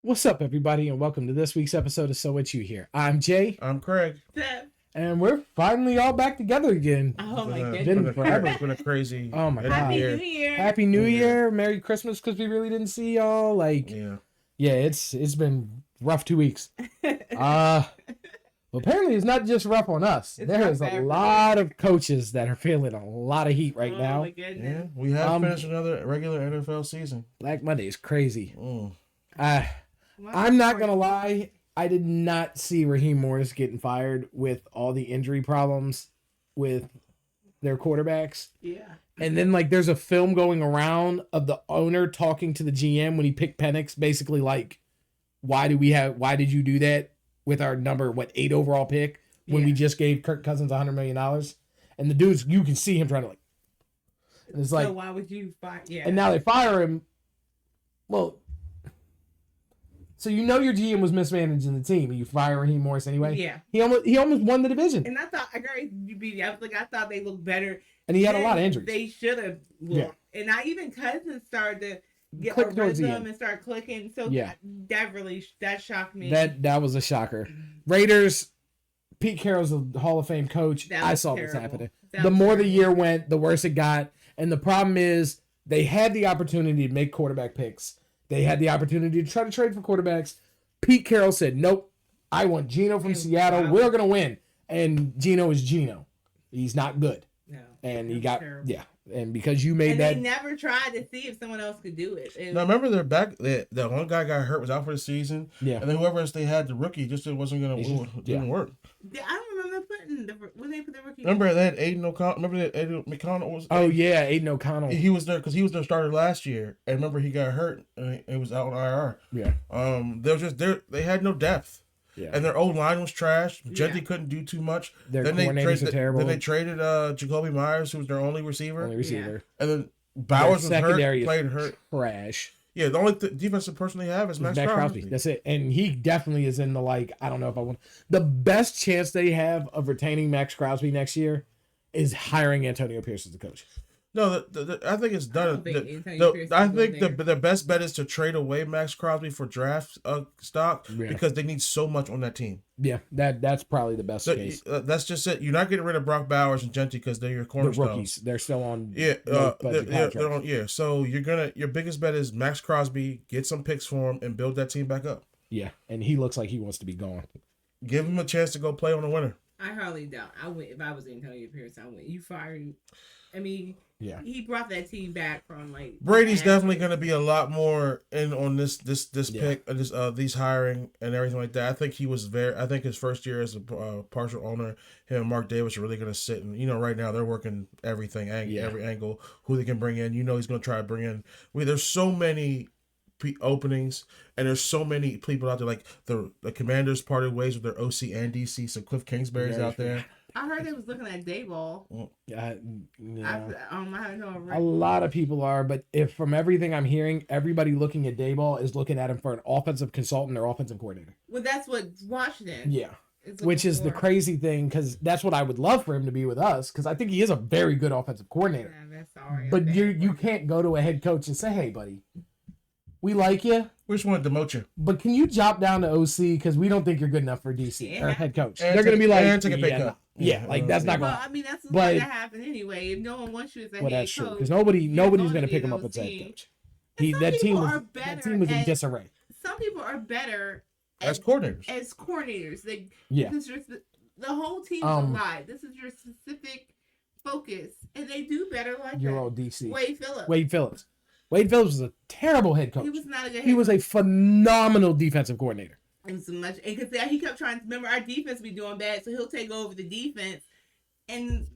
What's up, everybody, and welcome to this week's episode of So What You Hear. I'm Jay, I'm Craig. and we're finally all back together again. Oh my It's goodness. Been forever. It's been a crazy. Oh my Happy God. New Year. Happy New New Year. Year, Merry Christmas, because we really didn't see y'all. Yeah. It's been rough 2 weeks. Well, apparently it's not just rough on us. It's There rough is for a everybody. lot of coaches that are feeling a lot of heat right Oh now. my Yeah. goodness. We have Um, finished another regular NFL season. Black Monday is crazy. Mm. I'm not gonna lie. I did not see Raheem Morris getting fired with all the injury problems with their quarterbacks. Yeah. And then there's a film going around of the owner talking to the GM when he picked Penix, basically like, why did you do that with our number 8 overall pick when we Yeah. just gave Kirk Cousins $100 million? And the dude's, you can see him trying to and it's like, So why would you fight? Yeah. and now they fire him. Well, so your GM was mismanaging the team, and you fire Raheem Morris anyway. Yeah. He almost won the division, And I thought I thought they looked better. and he had a than lot of injuries. They should have looked. And I even Cousins started to get Click a towards the rhythm end. and start clicking. So Yeah. that shocked me. That was a shocker. Raiders, Pete Carroll's a Hall of Fame coach. That I was saw this terrible. happening. That The was more the terrible. year went, the worse it got. And the problem is they had the opportunity to make quarterback picks. They had the opportunity to try to trade for quarterbacks. Pete Carroll said, nope, I want Geno from And Seattle. wow. We're going to win. And Geno is Geno. He's not good. No. And he That was got, terrible. yeah. And because you made And that, they never tried to see if someone else could do it. And Now remember their back. The one guy got hurt, was out for the season, yeah. and then whoever else they had, the rookie, just it wasn't gonna It's just- didn't work. I don't remember putting when they put the rookie. Remember they had Aiden O'Connell. Remember that Aiden McConnell was. Oh, yeah, Aiden O'Connell. He was there because he was their starter last year, and remember he got hurt and it was out on IR. Yeah. They were just there. They had no depth. Yeah. And their old line was trash. Gentry Yeah. couldn't do too much. Their Then they coordinators are terrible. Then they traded Jacoby Myers, who was their only receiver. Only receiver. And then Bowers was Their hurt, secondary is played hurt. Trash. Yeah, the only defensive person they have is Max Crosby. That's it. And he definitely is in the I don't know if I want the best chance they have of retaining Max Crosby next year is hiring Antonio Pierce as the coach. No, I think it's done. don't think Antonio Pierce I is think going the best bet is to trade away Max Crosby for draft stock Yeah. because they need so much on that team. Yeah, that's probably the best So case. that's just it. You're not getting rid of Brock Bowers and Gentry because they're your The cornerstones. rookies, they're still on Yeah, low budget they're contracts. on, yeah. So your biggest bet is Max Crosby, get some picks for him, and build that team back up. Yeah, and he looks like he wants to be gone. Give him a chance to go play on the winner. I hardly doubt. I would if I was Antonio Pierce. I would. You fired. I mean, Yeah. he brought that team back from Brady's definitely going to be a lot more in on this Yeah. pick, these hiring and everything like that. I think he was I think his first year as a partial owner, him and Mark Davis are really going to sit and right now they're working everything, Yeah. every angle, who they can bring in. He's going to try to bring in. There's so many openings and there's so many people out there. Like the Commanders parted ways with their OC and DC, so Cliff Kingsbury's Yeah, out there. I heard they was looking at Dayball. Yeah. I don't know. A lot of people are, but if from everything I'm hearing, everybody looking at Dayball is looking at him for an offensive consultant or offensive coordinator. Well, that's what Washington. Yeah. is Which looking is the for. crazy thing, because that's what I would love for him to be with us, because I think he is a very good offensive coordinator. Yeah, that's sorry. But Okay. you can't go to a head coach and say, "Hey, buddy, we like you, Which one demote you? but can you drop down to OC because we don't think you're good enough for DC or Yeah. head coach?" And They're gonna take- be like, and take a pay "Yeah, cut." no." Yeah, like that's not Well, going. I mean, that's But- going to happen anyway. If no one wants you as a Well, head that's true coach, because you're nobody's gonna gonna be pick an him up as head OC. coach. And some That team people was are better that team was in at- disarray. Some people are better As coordinators. as coordinators. Yeah. This is the whole team's Um, alive. This is your specific focus, and they do better like Your that. old DC, Wade Phillips. Wade Phillips. Wade Phillips was a terrible head coach. He was not a good. He was a phenomenal defensive coordinator. And so much, and because he kept trying to remember our defense be doing bad, so he'll take over the defense, and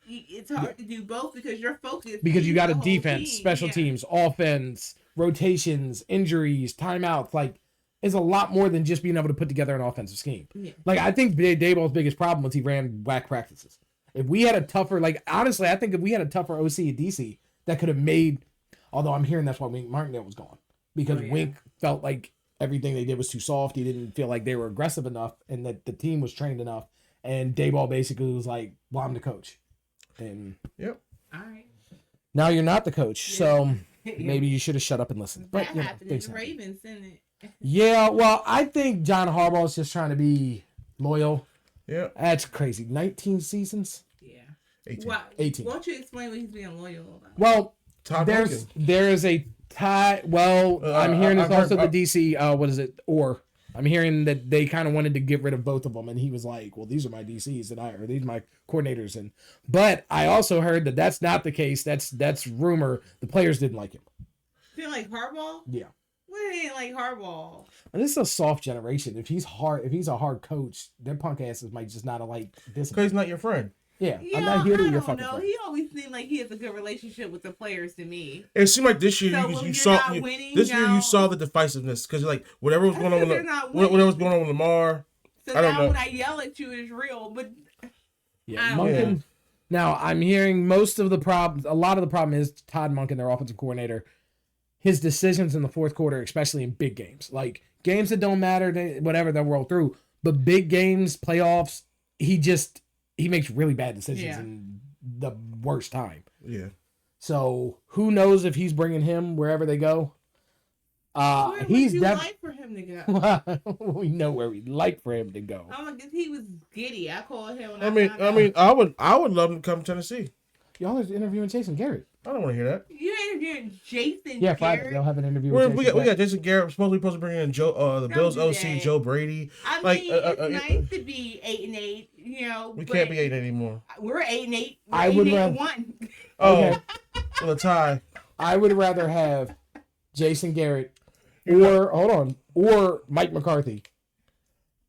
it's hard to do both because you're focused. Because you got a the whole defense, team. special Yeah. teams, offense, rotations, injuries, timeouts. Like, it's a lot more than just being able to put together an offensive scheme. Yeah. Like, I think Dayball's biggest problem was he ran whack practices. If we had a tougher, honestly, I think if we had a tougher OC at DC, that could have made, although I'm hearing that's why Wink Martindale was gone. Because Oh, yeah. Wink felt like everything they did was too soft. He didn't feel like they were aggressive enough and that the team was trained enough. And Dayball basically was like, well, I'm the coach. And Yep. All right. now you're not the coach. So maybe you should have shut up and listened. But That you know, happened in things the happen. Ravens, didn't it? Yeah, well, I think John Harbaugh is just trying to be loyal. Yeah. That's crazy. 19 seasons. Yeah. 18. Why, 18. Why don't you explain what he's being loyal about? Well, Todd there's Duncan. there is a tie. Well, I'm hearing I've this also heard- the DC. What is it? Or I'm hearing that they kind of wanted to get rid of both of them, and he was like, "Well, these are my DCs, or these are my coordinators." And but I also heard that that's not the case. That's rumor. The players didn't like him. Feel like Harbaugh? Yeah, What ain't like Harbaugh? and this is a soft generation. If he's a hard coach, their punk asses might just not like this. Because he's not your friend. Yeah, Yeah, I'm not here to be I your don't fucking know. friend. He always seemed like he has a good relationship with the players to me. It seemed like this year So you when you're saw not winning, this year now- you saw the divisiveness because like whatever was going on with They're not whatever was winning. going on with Lamar. So I don't now know. when I yell at you, it's real. But Yeah, I don't Monken. know. Now I'm hearing most of the problem. A lot of the problem is Todd Monken, their offensive coordinator. His decisions in the fourth quarter, especially in big games, like games that don't matter, whatever they'll roll through. But big games, playoffs, he makes really bad decisions Yeah. in the worst time. Yeah. So who knows if he's bringing him wherever they go? where would He's you definitely. like for him to go? We know where we'd like for him to go. I'm like, if he was giddy, I called him. When I mean, I would love him to come to Tennessee. Y'all are interviewing Jason Garrett. I don't want to hear that. you interviewing Jason. Yeah, Friday Garrett? they'll have an interview. We with Jason got Garrett. Jason Garrett supposed to bring in Joe, the Don't Bills do OC that. Joe Brady. I Like, mean, it's nice to be 8-8. You know, We but can't be 8 anymore. We're 8-8. I would 8-8 rather- 1. Oh, Okay. well, a tie. I would rather have Jason Garrett or Mike McCarthy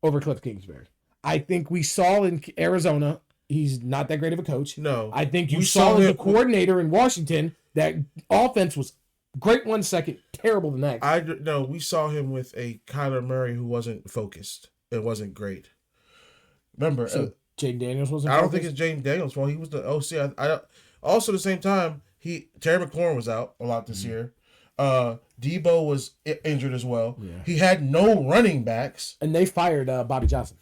over Cliff Kingsbury. I think we saw in Arizona he's not that great of a coach. No, I think you We saw saw as a him- coordinator in Washington that offense was great 1 second, terrible the next. no. We saw him with a Kyler Murray who wasn't focused. It wasn't great. Remember, So Jaden Daniels wasn't. I don't think focused? it's Jaden Daniels' fault. He was the OC. I also at the same time Terry McLaurin was out a lot this year. Debo was injured as well. Yeah. He had no running backs. And they fired Bobby Johnson,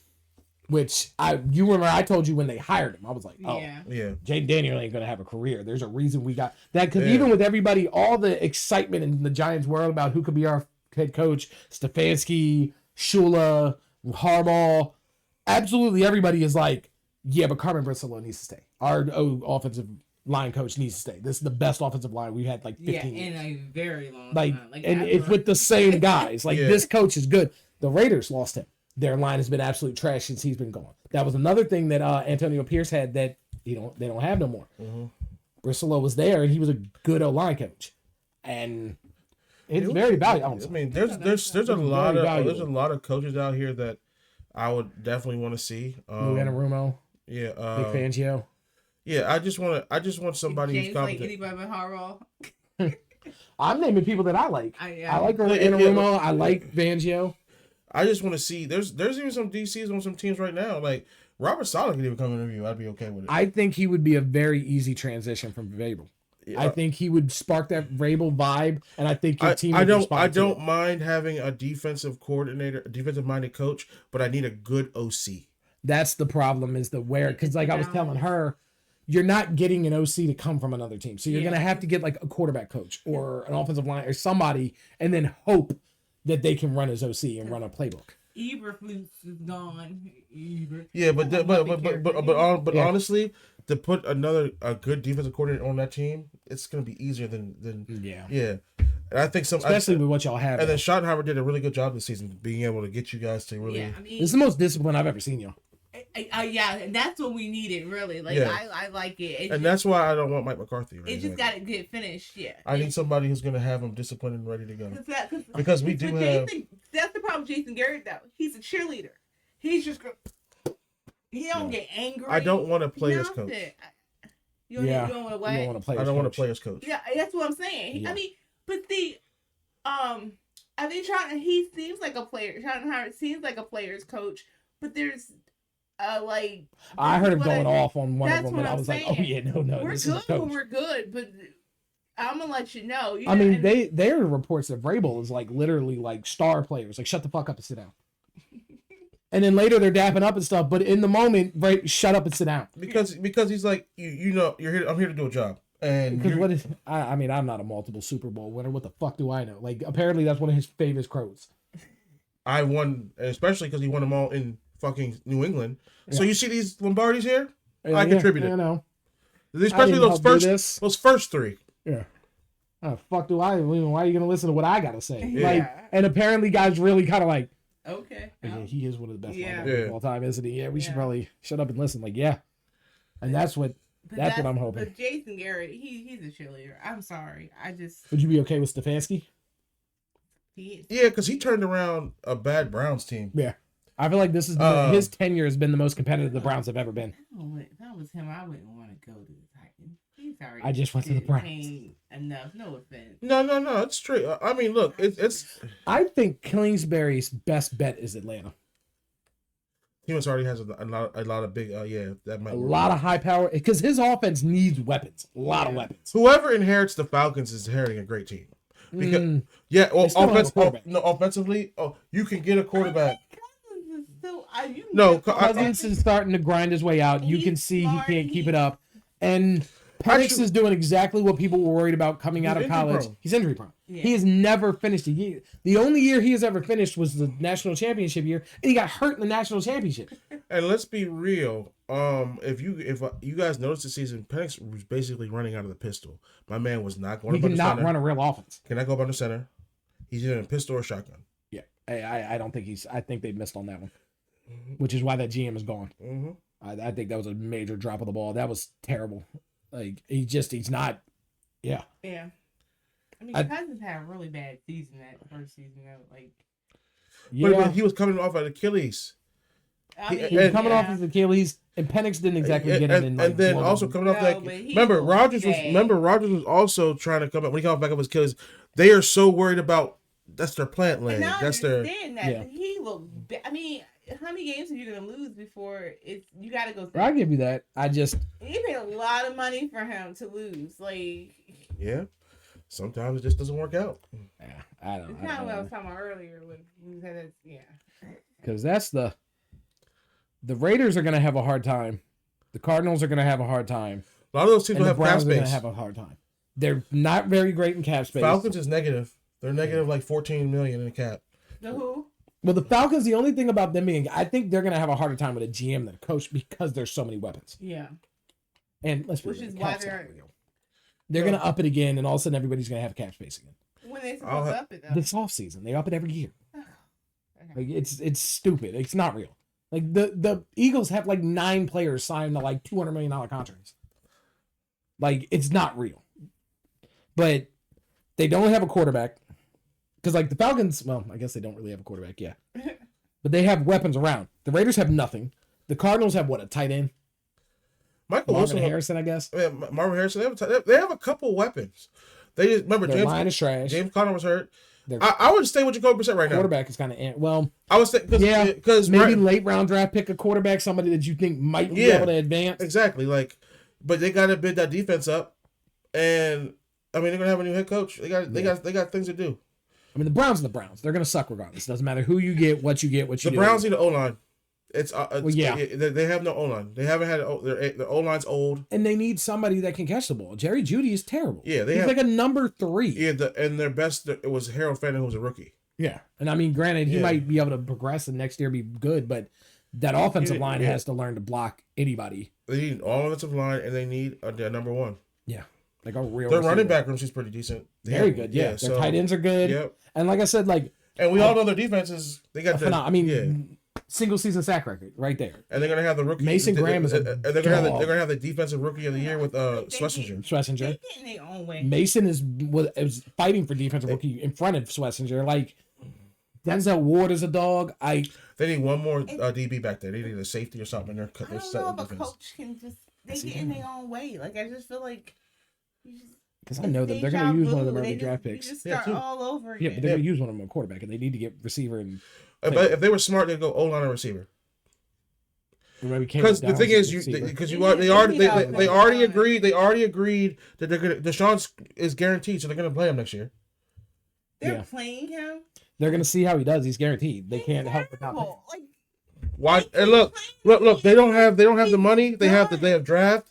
which you remember I told you when they hired him. I was like, oh. Yeah. Yeah, Jaden Daniel ain't gonna have a career. There's a reason we got that because Yeah. even with everybody, all the excitement in the Giants world about who could be our head coach, Stefanski, Shula, Harbaugh, absolutely everybody is like, yeah, but Carmen Bristolo needs to stay. Our offensive line coach needs to stay. This is the best offensive line we've had like 15 Yeah, in years. a very long Like, time. and ever. it's with the same guys. Like Yeah. this coach is good. The Raiders lost him. Their line has been absolute trash since he's been gone. That was another thing that Antonio Pierce had that they don't have no more. Bristolo was there and he was a good O-line coach, and it's very valuable. I mean, there's a lot of coaches out here that I would definitely want to see. Lou Anarumo, Yeah, Vic Fangio. yeah. I just want somebody who's James like competent. anybody but Harbaugh. I'm naming people that I like. I like Yeah, Anarumo. I like Fangio. I just want to see. There's even some DCs on some teams right now. Like Robert Saleh could even come interview. I'd be okay with it. I think he would be a very easy transition from Vrabel. I think he would spark that Vrabel vibe, and I think your team. I would don't. respond I to don't it. mind having a defensive coordinator, a defensive minded coach, but I need a good OC. That's the problem. Is the where because like I was telling her, you're not getting an OC to come from another team, so you're Yeah. gonna have to get like a quarterback coach or an offensive line or somebody, and then hope that they can run as OC and run a playbook. Eberflus is gone. Yeah, but Yeah. honestly, to put a good defensive coordinator on that team, it's gonna be easier than Yeah, And I think especially with what y'all have. and then Schottenheimer did a really good job this season, being able to get you guys to really. Yeah, I mean, This is the most disciplined I've ever seen y'all. yeah, and that's what we needed, really. Like, Yeah. I like it. And that's why I don't want Mike McCarthy. It just got to get finished, yeah. I need somebody who's gonna have him disciplined and ready to go. Cause Because we do with have- Jason, that's the problem with Jason Garrett, though. He's a cheerleader. He's just he don't get angry. I don't want a player's nothing. coach. You don't, Yeah. you don't want to You what? don't want to play. I don't want a player's coach. Yeah, that's what I'm saying. Yeah. I mean, but I think he seems like a player. Schottenheimer seems like a player's coach, but there's like I heard him what I- going off on one of that's them, what and I I'm was like, "Oh saying. yeah, no, we're this good is a when coach." we're good, but I'm gonna let you know. You I know, mean, and- there are reports that Vrabel is like literally like star players, like shut the fuck up and sit down. And then later they're dapping up and stuff, but in the moment, shut up and sit down. Because he's like, you know, you're here. I'm here to do a job. And Because what is? I mean, I'm not a multiple Super Bowl winner. What the fuck do I know? Like, apparently that's one of his famous quotes. I won, especially because he won them all in fucking New England. So Yeah. you see these Lombardis here? Yeah, I contributed. I know. Especially didn't those help do this. first three. Yeah. Oh, fuck do I? Why are you gonna listen to what I gotta say? Yeah. Like, and apparently, guys really kind of like, Okay. yeah, he is one of the best Yeah. linebackers Yeah. of all time, isn't he? Yeah, we should Yeah. probably shut up and listen. Like, yeah, and that's what. But That's what I'm hoping. But Jason Garrett, he's a cheerleader. I'm sorry. I just Would you be okay with Stefanski? he Yeah, because he turned around a bad Browns team. Yeah, I feel like this is his tenure has been the most competitive the Browns have ever been. if that was him, I wouldn't want to go to the Titans. He's already I just went to the been Browns. paying enough. No offense. No, it's straight. I mean, look, it's I think Kingsbury's best bet is Atlanta. he already has a lot of big. That might A lot of high power because his offense needs weapons. A lot of weapons. Whoever inherits the Falcons is inheriting a great team. Because Mm, yeah, well, They still don't have a quarterback. offensively, you can get a quarterback. Cousins is still, you No, never- Cousins is starting to grind his way out. You He's can see he smart, can't keep it up. And Penix Actually- is doing exactly what people were worried about coming out of He's injury college. prone. He's injury prone. Yeah. He has never finished a year. The only year he has ever finished was the national championship year, and he got hurt in the national championship. And let's be real. If you guys noticed this season, Penix was basically running out of the pistol. My man was not going He up under cannot center. run a real offense. Cannot go up under center. He's either in a pistol or shotgun. Yeah, I don't think he's. I think they missed on that one, which is why that GM is gone. Mm-hmm. I think that was a major drop of the ball. That was terrible. Like he's not. Yeah. Yeah. I mean, I- Cousins had a really bad season that first season. Though. Like, Yeah. But he was coming off of Achilles. I mean, He was and- coming off his Achilles, and Penix didn't exactly get him in. and Like, then one also of coming off No, that. but he Remember, was Rogers was also trying to come up when he came back up with his Achilles. They are so worried about that's their plant land. and I That's their. understand that. Yeah. But he looked. I mean, how many games are you gonna lose before it's? You got to go. I give you that. I just You paid a lot of money for him to lose. Like, Yeah. Sometimes it just doesn't work out. I don't it's kind of what I know was talking about earlier when we said that. Yeah. because that's the Raiders are gonna have a hard time. The Cardinals are gonna have a hard time. A lot of those teams And don't the have cap Browns are gonna space. have a hard time. They're not very great in cap space. Falcons is negative. They're negative like 14 million in cap. The who? Well, the Falcons, the only thing about them being, I think they're gonna have a harder time with a GM than a coach because there's so many weapons. Yeah. And let's be Which real, is the why cap's they're- not real. They're gonna up it again, and all of a sudden everybody's gonna have cap space again. When they I'll supposed to ha- up it though. This off season, they up it every year. Okay. Like it's stupid. It's not real. Like the Eagles have like 9 players signed to like $200 million contracts. Like it's not real. But they don't have a quarterback because like the Falcons. Well, I guess they don't really have a quarterback. Yeah, but they have weapons around. The Raiders have nothing. The Cardinals have what, a tight end, Michael Marvin Wilson, Harrison, I guess. Marvin Harrison. They have a couple weapons. They just remember Their line is trash. James Conner was hurt. Their I would stay with Jacoby Brissett right now. quarterback is kind of well. I would say because Maybe late round draft pick a quarterback, somebody that you think might be able to advance. exactly but they got to bid that defense up, and I mean they're gonna have a new head coach. They got things to do. I mean, the Browns are the Browns. They're gonna suck regardless. Doesn't matter who you get, what you get, what you The do. Browns need an O line. yeah. They have no O line. They haven't had their O line's old. And they need somebody that can catch the ball. Jerry Jeudy is terrible. Yeah, he's like a number 3. Yeah, and their best it was Harold Fanning, who was a rookie. Yeah. And I mean, granted, he might be able to progress and next year be good, but that offensive line has to learn to block anybody. They need an offensive line, and they need their number 1. Yeah. Like a real Their receiver. running back room is pretty decent. Very good. Yeah. Their tight ends are good. Yep. And like I said, like And we all know their defenses. They got single season sack record right there. and they're gonna have the rookie. Mason Graham is a and they're gonna dog. have the defensive rookie of the year with Schlesinger. Schlesinger. They get in their own way. Mason was fighting for defensive rookie in front of Schlesinger. Like Denzel Ward is a dog. They need one more DB back there. They need a safety or something. They're I don't set know with if a defense. coach can just they get in their own way. Like I just feel like because I know that they're going to use one of them early draft picks. You just start all over again. Yeah, but they're going to use one of them a quarterback, and they need to get receiver and. But if they were smart, they'd go O line and receiver. Because the thing is, they already agreed that they're gonna Deshaun is guaranteed, so they're gonna play him next year. They're playing him. They're going to see how he does. He's guaranteed. They can't help but not. Like, Why? And look! They don't have the money. They have draft.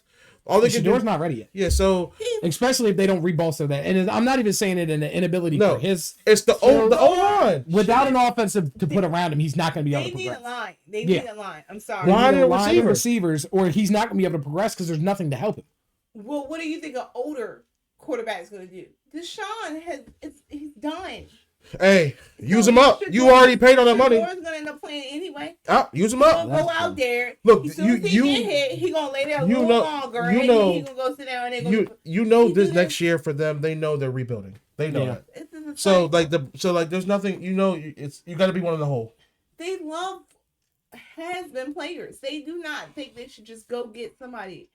All they can do Shador's not ready yet, yeah. So especially if they don't rebolster that. And I'm not even saying it in the inability No. for his. it's the O line. Without an offensive to put around him, he's not going to be able They to need a progress. line. They Yeah. need a line. I'm sorry. They Line need a and line receiver. of receivers, or he's not going to be able to progress because there's nothing to help him. Well, what do you think an older quarterback is going to do? Deshaun he's done. Hey, use him up. You already paid all that money. Shador's going to end up playing anyway. Use him He'll up. go out there. Look, As soon as he get hit, he gonna lay there a you little know- longer, you and know- then he gonna go sit down. And they gonna. You know He this do next year for them, they know they're rebuilding. They know Yeah. that. This is a So cycle. like there's nothing. You know, it's you got to be one in the hole. They love has-been players. They do not think they should just go get somebody.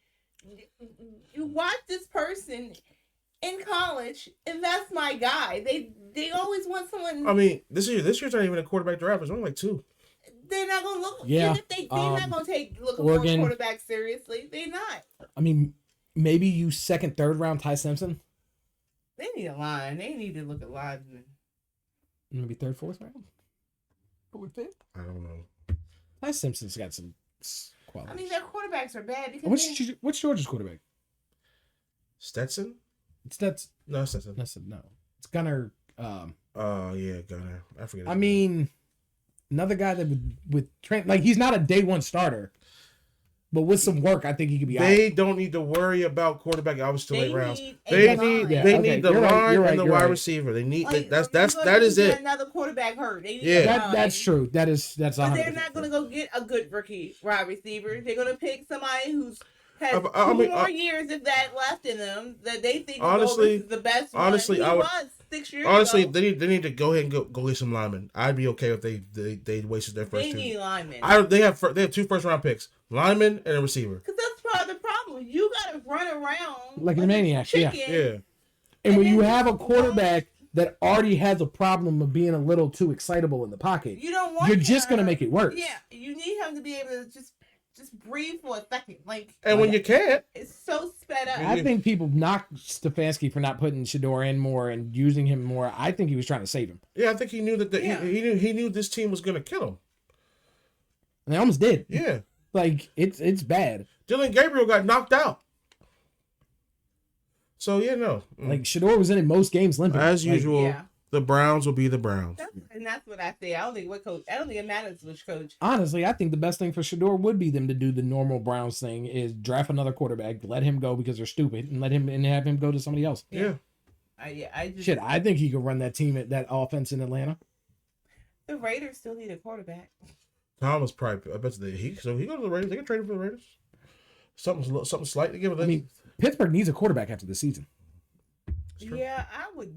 You watch this person in college, and that's my guy. They always want someone. I mean, this year's not even a quarterback draft. It's only like 2. They're not gonna look. Yeah, Even if they're not gonna look for a Oregon- quarterback seriously. They're not. I mean, maybe you second, third round Ty Simpson, They need a line. They need to look at linemen. maybe third, fourth round. What would fit? I don't know. Ty Simpson's got some quality. I mean, their quarterbacks are bad because What's Georgia's quarterback? Stetson? That's No, Stetson. no. It's Gunnar. Oh yeah, Gunner. I forget. I mean, another guy that with Trent, like he's not a day one starter, but with some work, I think he could be. they don't need to worry about quarterback. I was still late rounds. need They a need line. Yeah, they okay, need the you're right, line you're right, and the you're wide right. receiver. They need Like, that is it. Another quarterback hurt. They need Yeah. a That's line. true. That's But 100%. they're not going to go get a good rookie wide receiver. They're going to pick somebody who's has I mean, 2 more years, if that, left in them, that they think Honestly- this is the best honestly, one. I He would- was 6 years Honestly, ago. they need to go ahead and go get some linemen. I'd be okay if they wasted their first They two. need linemen. They have 2 first round picks, linemen and a receiver. Because that's part of the problem. You got to run around Like a maniac, yeah. chicken. Yeah, And when And you then- have a quarterback that already has a problem of being a little too excitable in the pocket, You don't want you're just him- going to make it worse. Yeah, you need him to be able to just breathe for a second. Like, and when you can't, it's so sped up. I think people knock Stefanski for not putting Shador in more and using him more. I think he was trying to save him. yeah, I think he knew that Yeah. he knew this team was gonna kill him. And they almost did. Yeah, Like, it's bad. Dylan Gabriel got knocked out. So yeah, no, Like, Shador was in it most games limping. as Like, usual, Yeah. the Browns will be the Browns. That's what I say. I don't think it matters which coach. Honestly, I think the best thing for Shador would be them to do the normal Browns thing: is draft another quarterback, let him go because they're stupid, and have him go to somebody else. Yeah, I just Shit, I think he could run that team at that offense in Atlanta. the Raiders still need a quarterback. Tom was probably. I bet he go to the Raiders. They can trade him for the Raiders. Something slight to give it. I mean, Pittsburgh needs a quarterback after the season. true. Yeah, I would.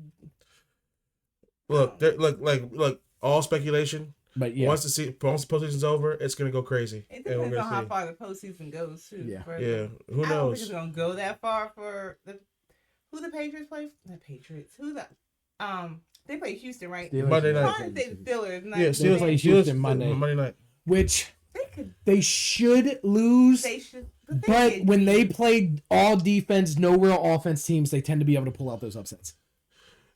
look, all speculation. But yeah, Once the postseason's over, it's gonna go crazy. It And we're depends on how see. far the postseason goes too. Yeah. for Yeah, the- who I don't think knows? it's gonna go that far for who the Patriots play. The Patriots. They play Houston, right? Steelers- Monday night. I'm trying to say the Steelers. Not Yeah, the Steelers play Patriots. Houston Monday. night. which They could. they should lose. They should. But could when they beat- play all defense, no real offense teams, they tend to be able to pull out those upsets.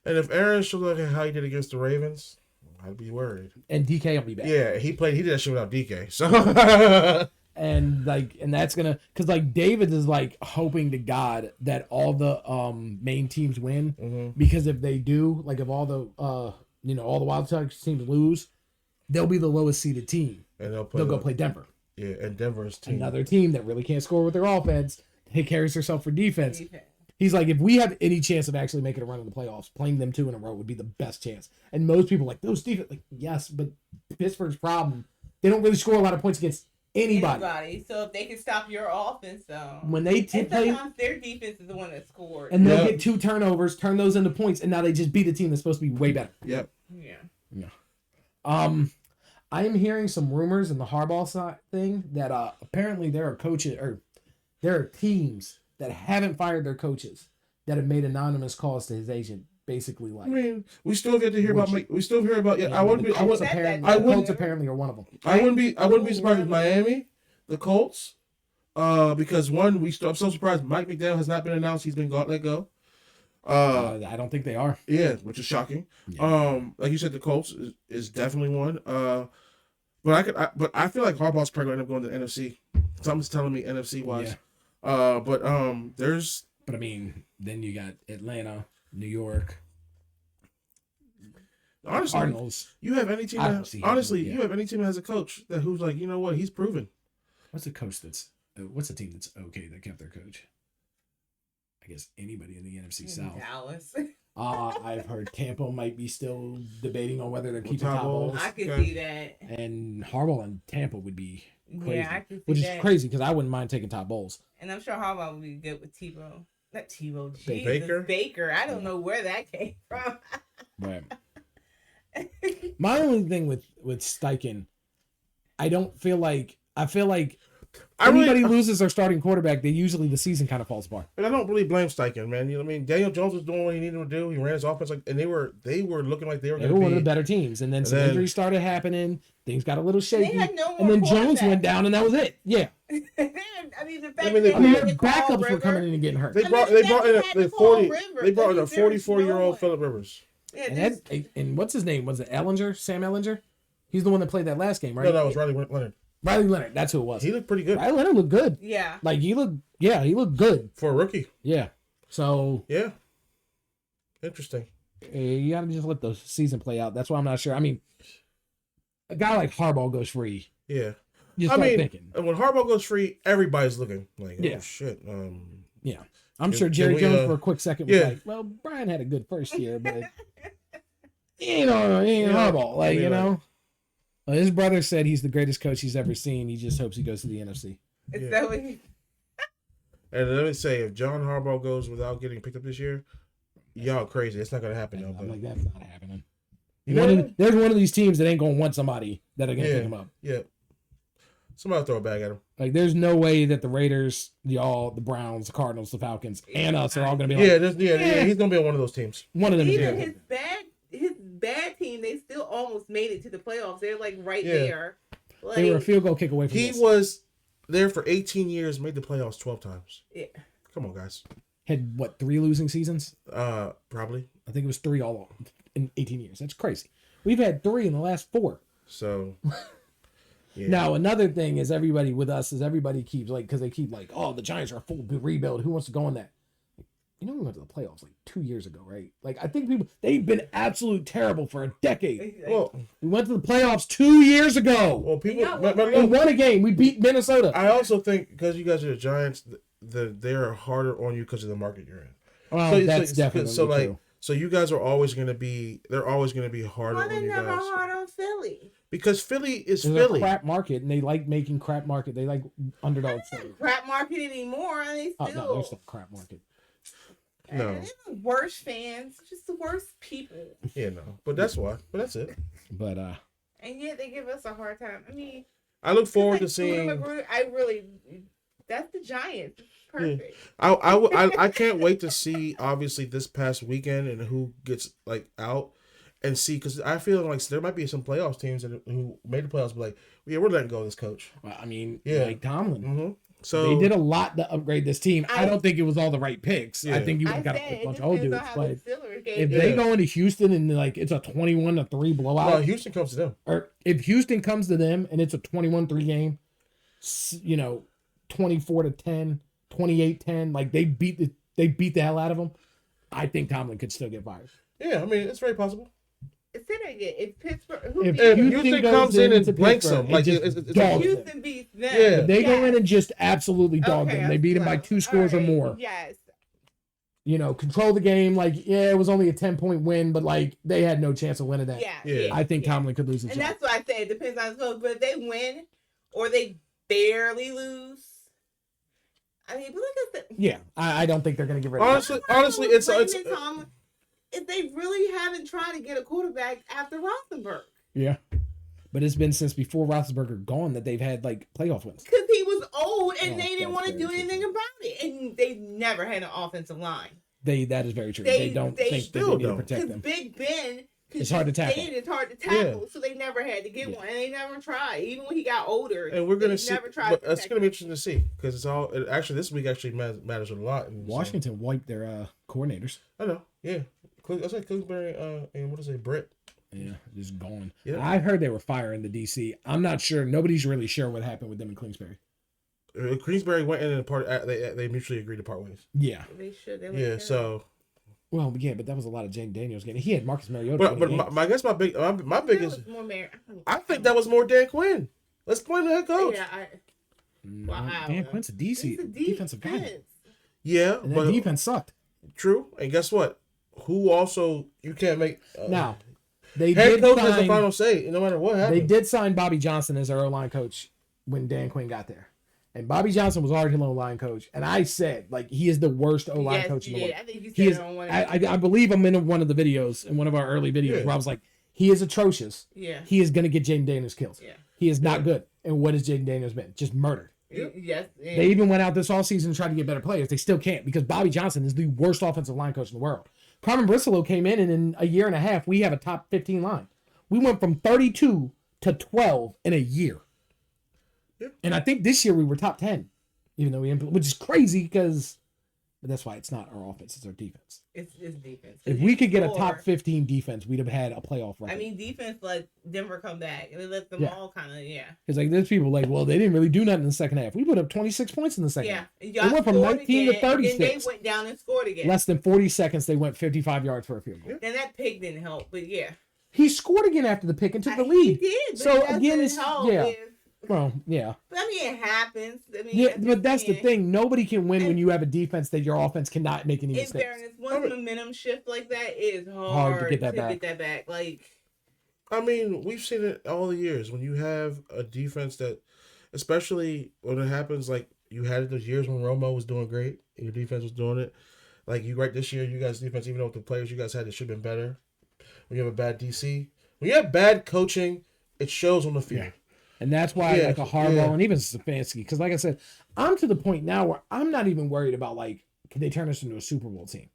And if Aaron should look at how he did against the Ravens, I'd be worried. And DK will be back. Yeah, he did that shit without DK. So And that's gonna, because like David is like hoping to God that all the main teams win, Mhm. because if they do, like if all the all the Wild Sox teams lose, they'll be the lowest seeded team. and They'll go play Denver, Yeah, and Denver's team. another team that really can't score with their offense. It carries herself for defense. defense. He's like, if we have any chance of actually making a run in the playoffs, playing them 2 in a row would be the best chance. And most people are like, those defense, like, yes, but Pittsburgh's problem, they don't really score a lot of points against anybody. So if they can stop your offense, though. When they And play, sometimes their defense is the one that scored. and they'll Yeah. get 2 turnovers, turn those into points, and now they just beat a team that's supposed to be way better. Yep. Yeah. I am hearing some rumors in the Harbaugh side thing that apparently there are coaches or there are teams that haven't fired their coaches that have made anonymous calls to his agent, basically like. I mean, we still get to hear about. We still hear about. Yeah, I wouldn't be. The I Colts wouldn't. apparently, I the wouldn't- Colts apparently are one of them. I wouldn't be. I wouldn't be surprised if Miami, the Colts, because one, I'm so surprised Mike McDaniel has not been announced. He's been let go. I don't think they are. Yeah, which is shocking. Like you said, the Colts is definitely one. But I feel like Harbaugh's probably going to end up going to the NFC. Something's telling me NFC wise. There's But I mean, then you got Atlanta, New York, honestly, Cardinals. you have any team. I don't That, see him, honestly, yeah. you have any team that has a coach that who's like, you know what, he's proven. What's the coach that's? What's the team that's okay that kept their coach? I guess anybody in the NFC South. Dallas. I've heard Tampa might be still debating on whether they're keeping Todd Todd Bowles. Bowles. I could Okay. see that. And Harbaugh and Tampa would be crazy. Yeah, I could see which is that. crazy because I wouldn't mind taking Todd Bowles. And I'm sure Harbaugh would be good with Tebow. Not Tebow, Jesus. Baker? Baker. I don't know where that came from. Right. My only thing with Steichen, I feel like anybody loses their starting quarterback, the season kind of falls apart. And I don't really blame Steichen, man. You know what I mean? Daniel Jones was doing what he needed to do. He ran his offense and they were looking like they were They going were to one of be the better teams, and then some then- injuries started happening. Things got a little shaky, had no and more then Jones quarterbacks. went down, and that was it. Yeah, I mean, the fact I mean, that I mean they their had Carl backups were River- coming in and getting hurt. They I brought mean, they brought in they had a to call 40 Rivers. they brought in a There was 44-year-old no one. Phillip Rivers. Yeah, And, just- and what's his name? Was it Ellinger? Sam Ellinger? He's the one that played that last game, right? No, that was Riley Leonard. Riley Leonard. That's who it was. He looked pretty good Riley Leonard looked good. yeah. Like he looked good. for a rookie. Yeah. So Yeah. Interesting. you gotta just let the season play out. That's why I'm not sure. I mean, a guy like Harbaugh goes free. Yeah. You I start mean, thinking. when Harbaugh goes free, everybody's looking like, oh Yeah. shit. Yeah. I'm Can- sure Jerry can we, Jones for a quick second was yeah. like, well, Brian had a good first year, but he ain't Yeah. Harbaugh. Like, I mean, you like- know. Well, his brother said he's the greatest coach he's ever seen. He just hopes he goes to the NFC. Is Yeah. that what he? And let me say, if John Harbaugh goes without getting picked up this year, y'all crazy. It's not gonna happen. though. I'm But like, that's not happening. you know, There's one of these teams that ain't gonna want somebody that are gonna Yeah. pick him up. yeah. Somebody throw a bag at him. Like, there's no way that the Raiders, the Browns, the Cardinals, the Falcons, and us are all gonna be like, Yeah, he's gonna be on one of those teams. one of them. is Even gonna his bad team, they still almost made it to the playoffs. They're like right Yeah. there. Like, They were a field goal kick away from He us. was there for 18 years, made the playoffs 12 times. yeah. Come on, guys. Had what, 3 losing seasons? Probably. I think it was 3 all in 18 years. That's crazy. We've had 3 in the last 4. So, yeah. Now, another thing is everybody with us is everybody keeps like, because they keep like, oh, the Giants are a full rebuild. Who wants to go in that? You know, we went to the playoffs like 2 years ago, right? Like, I think they've been absolute terrible for a decade. Well, We went to the playoffs 2 years ago. people. Yeah, but We won a game. We beat Minnesota. I also think because you guys are the Giants, they're harder on you because of the market you're in. Well, that's definitely true. So you guys are always going to be. They're always going to be harder Why on they you never guys hard on Philly? because Philly is It's Philly. a crap market, and they like making crap market. They like underdogs. Crap market anymore, and they Oh, still. no, there's no crap market. No. And they're the worst fans, just the worst people, Yeah, no, but that's why. But that's it. But and yet they give us a hard time. I mean, I look forward to like, seeing. that's the Giants. It's perfect. I can't wait to see obviously this past weekend and who gets like out and see because I feel like there might be some playoffs teams who made the playoffs, but like yeah, we're letting go of this coach. well, I mean, Yeah. like Tomlin. Mm-hmm. So They did a lot to upgrade this team. I I- don't think it was all the right picks. I Yeah. think you I got said a it bunch of old depends dudes. on how But the Steelers if gave they Yeah. go into Houston and like it's a 21-3 blowout, well, Houston comes to them. or if Houston comes to them and it's a 21-3 game, 24-10, 28-10, like they beat the hell out of them, I think Tomlin could still get fired. Yeah, I mean it's very possible. Say that again. If Pittsburgh, who If beat If them? Houston goes comes in and into blanks Pittsburgh, them, like it just it's dogs them. Houston beats them. Yeah. If they go Yes. in and just absolutely dog Okay, them, they beat them by well, 2 scores all or right, more. Yes. Control the game. Like, yeah, it was only a 10-point win, but like they had no chance of winning that. Yeah. Yeah. I think Tomlin could lose his And job. that's why I said it depends on the score. But if they win or they barely lose, I mean, but look at the. Yeah, I don't think they're going to get rid of him. Honestly, it's Blaming Tomlin if they really haven't tried to get a quarterback after Roethlisberger. Yeah. But it's been since before Roethlisberger gone that they've had like playoff wins. Because he was old and Oh, they didn't that's want to very do anything about it. And they never had an offensive line. That is very true. They don't they think that still they need to don't. protect Because them. Big Ben could It's hard to tackle. stand, it's hard to tackle. So they never had to get one. And they never tried. Even when he got older. and we're gonna they see. never tried But to it's protect gonna be him. interesting to see because it's all actually this week actually matters a lot. And so- Washington wiped their coordinators. I know. Yeah. I said Kingsbury and what is it, Brett? Yeah, just gone. Yeah. I heard they were firing the DC. I'm not sure. Nobody's really sure what happened with them in Kingsbury. Queensberry went in and they mutually agreed to part ways. Yeah. They should. They Yeah, should. so. Well, yeah, but that was a lot of Jane Daniels getting. He had Marcus Mariota. But I guess my biggest. I think that was more Dan Quinn. Let's point the head coach. Yeah, wow. Dan Quinn's a DC defensive guy. Yeah, And but that defense sucked. true. And guess what? Who also you can't make Now, they head did coach has the sign. final say, no matter what They happens. did sign Bobby Johnson as their O-line coach when Dan Quinn got there. And Bobby Johnson was already an O-line coach. And I said, like, he is the worst O-line coach in the world. I think you said He is, it on one. I believe I'm in one of the videos, in one of our early videos, Yeah. where I was like, he is atrocious. Yeah. He is going to get Jaden Daniels killed. Yeah. He is not good. And what has Jaden Daniels been? Just murdered. Yes. Yeah. They even went out this offseason and tried to get better players. They still can't because Bobby Johnson is the worst offensive line coach in the world. Carmen Bristolo came in, and in a year and a half, we have a top 15 line. We went from 32 to 12 in a year. Yeah. And I think this year we were top 10, even though which is crazy because, but that's why it's not our offense, it's our defense. It's defense. If we could get a Or- top 15 defense, we'd have had a playoff record. I mean, defense let Denver come back. They let them Yeah. all kind of, It's like there's people like, well, they didn't really do nothing in the second half. We put up 26 points in the second half. Y'all went from scored 19 to again, and 36. then they went down and scored again. Less than 40 seconds, they went 55 yards for a field goal. And that pick didn't help, but yeah. He scored again after the pick and took the He lead. did. But So, that again, doesn't it's- help yeah. if- Well, yeah. But I mean, it happens. I mean, Yeah, I'm but just that's the saying, thing. Nobody can win when And- you have a defense that your offense cannot make any In mistakes. fairness, once momentum shift like that, it is hard to get that back. Like, I mean, we've seen it all the years when you have a defense that, especially when it happens, like you had it those years when Romo was doing great and your defense was doing it. Like this year, you guys' defense, even though with the players you guys had, it should have been better. When you have a bad DC, when you have bad coaching, it shows on the field. Yeah. And that's why Yeah, like a Harbaugh yeah. and even Stefanski, because like I said, I'm to the point now where I'm not even worried about like, can they turn us into a Super Bowl team?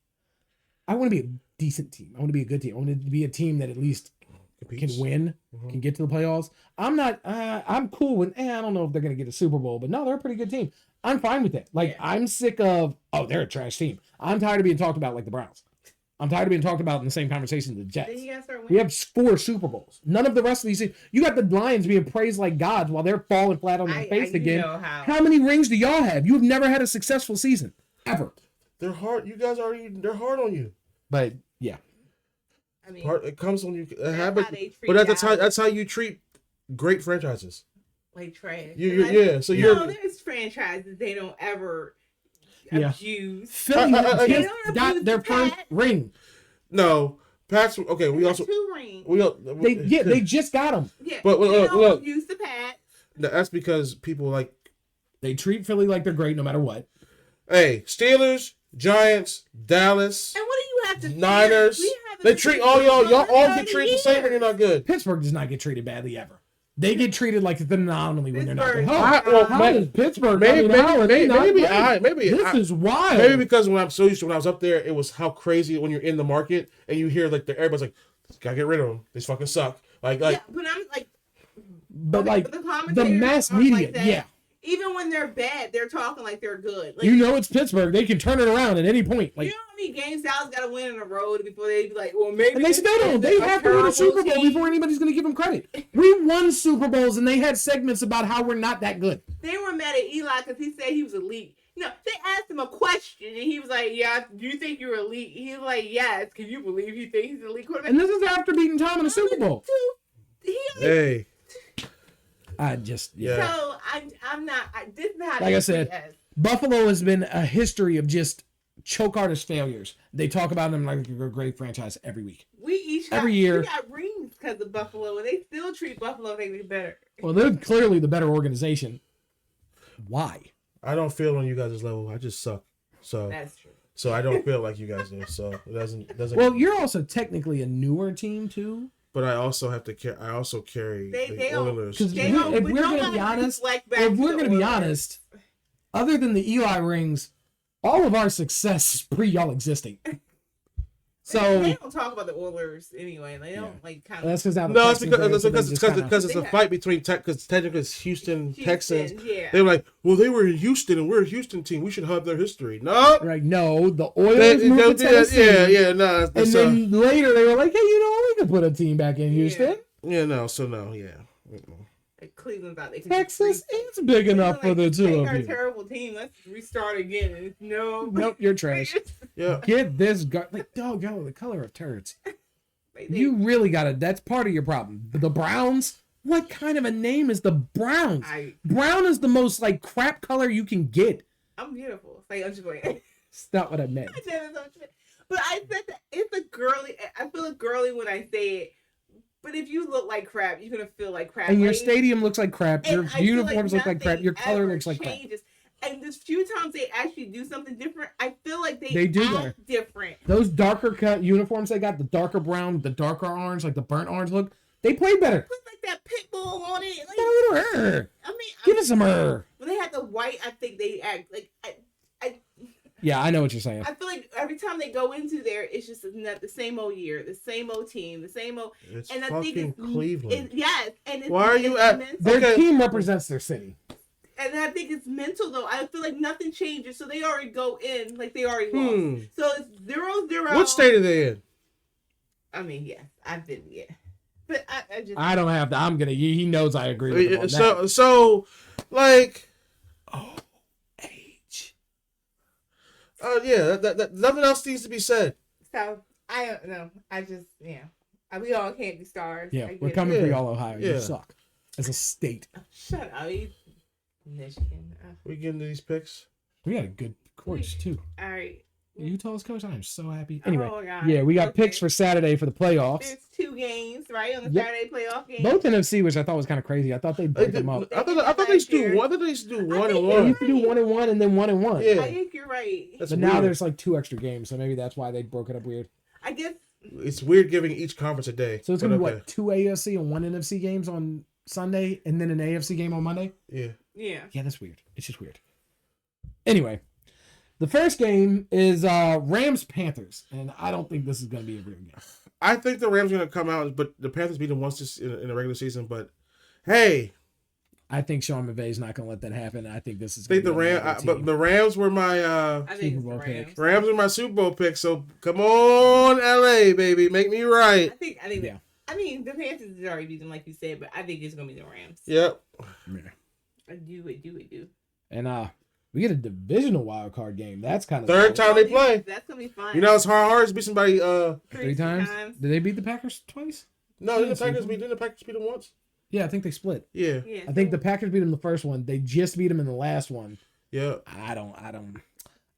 I want to be a decent team. I want to be a good team. I want to be a team that at least Competes. can win, can get to the playoffs. I'm not. I'm cool with. I don't know if they're going to get a Super Bowl, but no, they're a pretty good team. I'm fine with that. Like Yeah. I'm sick of. Oh, they're a trash team. I'm tired of being talked about like the Browns. I'm tired of being talked about in the same conversation as the Jets. then you gotta start We winning. have 4 Super Bowls. None of the rest of these. You got the Lions being praised like gods while they're falling flat on their face you again. know how. How many rings do y'all have? You've never had a successful season ever. They're hard. You guys they're hard on you. But yeah, I mean, Hard, it comes when you it that's happens. how they treat But that's how guys. you treat great franchises. like trash. You Like, yeah. So no, you're there's franchises they don't ever Yeah. abuse. Philly I- just don't got abuse their the first Pats. ring. no Pats. Okay, we They also got 2 rings. They just got them. Yeah, But they look, don't look. abuse the Pats. That's because people like, They treat Philly like they're great no matter what. hey, Steelers, Giants, Dallas, And what do you have to Niners. fear? We haven't They been treat to all the y'all. Super Y'all Bowl in all get 30 treated the same when you're not good. Pittsburgh does not get treated badly ever. They get treated like phenomenally when they're not good. Pittsburgh- How, well, how maybe- is Pittsburgh? Maybe, how are they not maybe, great? This is wild. Maybe because when I'm so used to when I was up there, it was how crazy when you're in the market and you hear like everybody's like, gotta get rid of them. These fucking suck. Like yeah, but I'm like, but okay, like but the the commentators mass aren't media, like that. yeah. Even when they're bad, they're talking like they're good. Like, You know it's Pittsburgh. They can turn it around at any point. you Like, know how many games Dallas got to win in a row before they be like, well, maybe. and they this still don't. is They a have to win a terrible Super Bowl team. before anybody's going to give them credit. We won Super Bowls, and they had segments about how we're not that good. They were mad at Eli because he said he was elite. No, they asked him a question, and he was like, "Yeah, do you think you're elite?" He was like, "Yes." Can you believe he thinks he's an elite quarterback? And this is after beating Tom in the Super Bowl. Dude, hey, I just, Yeah. So I'm not. This is how. Like I said, Buffalo has been a history of just choke artist failures. They talk about them like they're a great franchise every week. we each got, every year- we got rings because of Buffalo, and they still treat Buffalo like they better. Well, they're clearly the better organization. Why? I don't feel on you guys' level. I just suck. So That's true. I don't feel like you guys do. So it doesn't. Well, you're also technically a newer team too. But I also have to carry. I also carry They the don't- Oilers. Because They if don't- we're but going to nobody be honest, reflect back if to we're the going to be Oilers. honest, other than the Eli rings, all of our success is pre y'all existing. they So don't talk about the Oilers anyway. They don't like kind of. that's because No, it's because it's a fight between because technically it's Houston Texans. Yeah. They were like, well, they were in Houston and we're a Houston team. We should have their history. No, Right? No, the Oilers moved to Tennessee. no. And then later they were like, hey, you know, we could put a team back in Houston. yeah, no. So no, yeah. Like Cleveland's out. They can Texas is big enough for the two take of our you. terrible team. Let's restart again. And no. Nope, you're trash. Yeah. Get this guy. Like, dog, yo, the color of turds. Like, You really gotta. That's part of your problem. The Browns. What kind of a name is the Browns? Brown is the most like crap color you can get. I'm beautiful. Like, I'm just going. That's not what I meant. But I said that it's a girly. I feel girly when I say it. But if you look like crap, you're gonna feel like crap. And your Like, stadium looks like crap. Your and I feel uniforms look like crap. nothing Your color ever looks like crap. changes. And the few times they actually do something different, I feel like They do act better. different. Those darker cut uniforms they got, the darker brown, the darker orange, like the burnt orange look, they played better. Put like that pit bull on it. Like, Give I mean, us some her. when they had the white, I think they act like. Yeah, I know what you're saying. I feel like every time they go into there, it's just not the same old year, the same old team, the same old. It's And I fucking think Cleveland. Yes, and it's, Why are you it's at- mental. Their Okay. team represents their city. And I think it's mental though. I feel like nothing changes, so they already go in like they already lost. So it's 0-0. What state are they in? I mean, yeah, I've been but I just I don't have to. I'm gonna. He knows I agree with him on that. So, like, Oh, age. yeah, that nothing else needs to be said. so I don't know. I just we all can't be stars. Yeah, I we're get coming it. for y'all, Ohio. You Yeah. suck as a state. Shut up, Michigan. We getting to these picks. We got a good coach too. All right. Utah's coach. I'm so happy. Anyway, Oh, God. yeah, we got Okay. picks for Saturday for the playoffs. There's 2 games, right, on the Yep. Saturday playoff game. Both NFC, which I thought was kind of crazy. I thought they'd break them up. I thought they used to do one. I thought they used to do one and think They one. used to do 1-1 and then 1-1. Yeah. I think you're right. That's But now weird. there's like 2 extra games, so maybe that's why they broke it up weird. I guess It's weird giving each conference a day. So it's gonna but be what, 2 AFC and 1 NFC games on Sunday, and then an AFC game on Monday. Yeah. yeah. Yeah, that's weird. It's just weird. Anyway, the first game is Rams Panthers, and I don't think this is gonna be a real game. I think the Rams are gonna come out, but the Panthers beat them once this in the regular season. But hey, I think Sean McVay is not gonna let that happen. I think this is. I think the gonna be a Rams, better but team. the Rams were my I think Super it's the Bowl pick. Rams. Rams are my Super Bowl pick. So come on, LA baby, make me right. I think Yeah. I mean the Panthers has already beat them like you said, but I think it's gonna be the Rams. Yep. I do. And we get a divisional wild card game. That's kind of Third time they play. That's gonna be fun. You know it's hard to beat somebody. 3 times. Did they beat the Packers twice? No, didn't the Packers beat them once? Yeah, I think they split. Yeah. Yeah, I think so- the Packers beat them the first one. They just beat them in the last one. Yeah. I don't.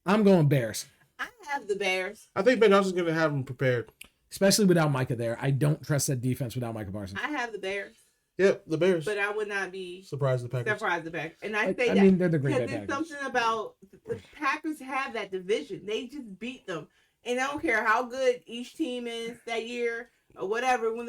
I'm going Bears, I have the Bears. I think Ben Johnson's gonna have them prepared. especially without Micah there. I don't trust that defense without Micah Parsons. I have the Bears, Yep, the Bears. but I would not be Surprise the Packers. surprised the Packers. And I I say that mean, they're the Green because Bay there's Packers. something about the Packers have that division. They just beat them, and I don't care how good each team is that year or whatever. When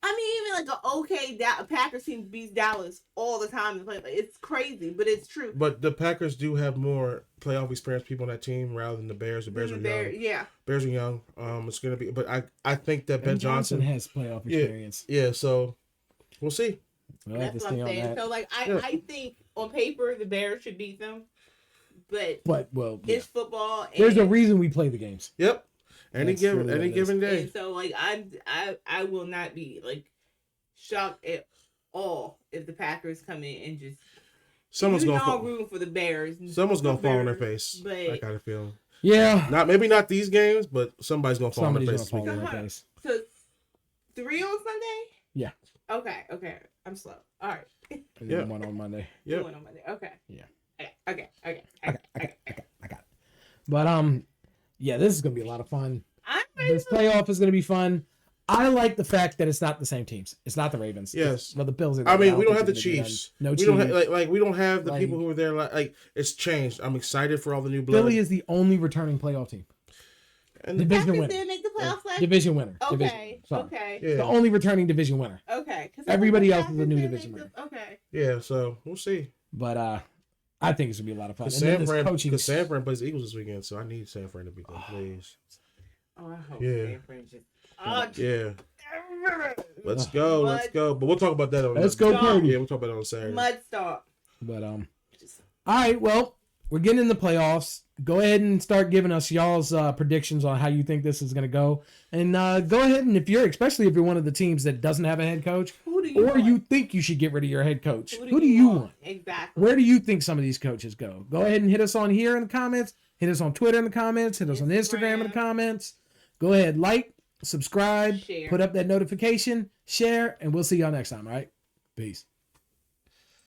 even like an okay Packers team beats Dallas all the time and play. Like, it's crazy, but it's true. But the Packers do have more playoff experienced people on that team rather than the Bears. The Bears are young. Yeah. Bears are young. It's gonna be, but I think that Ben Johnson. has playoff Yeah. experience. Yeah, so we'll see. We'll have to That's what stay I'm on saying. that. So like Yeah. I think on paper the Bears should beat them, but But yeah. it's football. And, There's a reason we play the games. Yep. Any That's really what any it given day. And so like I will not be like shocked at all if the Packers come in and just Someone's you gonna know fall. I'm rooting for the Bears. Someone's gonna fall on their Bears, face. But I got a feeling. Yeah. Maybe not these games, but somebody's gonna fall Somebody's on gonna their face. fall this on weekend. their face. so 3 on Sunday? Yeah. Okay. I'm slow. All right. And Yeah. then 1 on Monday. Yep. One on Monday. Okay. Yeah. Okay. I got it. But yeah, this is gonna be a lot of fun. I'm ready. This playoff is gonna be fun. I like the fact that it's not the same teams. It's not the Ravens. Yes. Well, the Bills are. I mean, we don't think have the they're gonna be Chiefs. done. No we Chiefs. don't have, like we don't have the Like- people who were there. Like it's changed. I'm excited for all the new blood. Philly is the only returning playoff team. and Division Packers winner. didn't make the playoffs last Division winner. Okay. Division. Sorry. Okay. yeah, The only returning division winner. Okay. 'Cause Everybody I else thought is the a new Packers division didn't make the- Okay. yeah. So we'll see. But I think it's gonna be a lot of fun. Because And then San this Fran, coaching. because San Fran plays the Eagles this weekend, so I need San Fran to beat them, please. Oh, I hope Yeah. San Fran just. Oh, Yeah, let's Ugh. go, let's go. But we'll talk about that on. Let's go, Purdy. Yeah, we'll talk about it on Saturday. Mud stop. But Just, all right. Well, we're getting in the playoffs. Go ahead and start giving us y'all's predictions on how you think this is gonna go. And go ahead and especially if you're one of the teams that doesn't have a head coach, who Who do you or want? you think you should get rid of your head coach. Who Who do you want? Exactly. Where do you think some of these coaches go? Go ahead and hit us on here in the comments. Hit us on Twitter in the comments. Hit us on Instagram in the comments. Go ahead, like, subscribe, Share. put up that notification, share, and we'll see y'all next time, all right? Peace.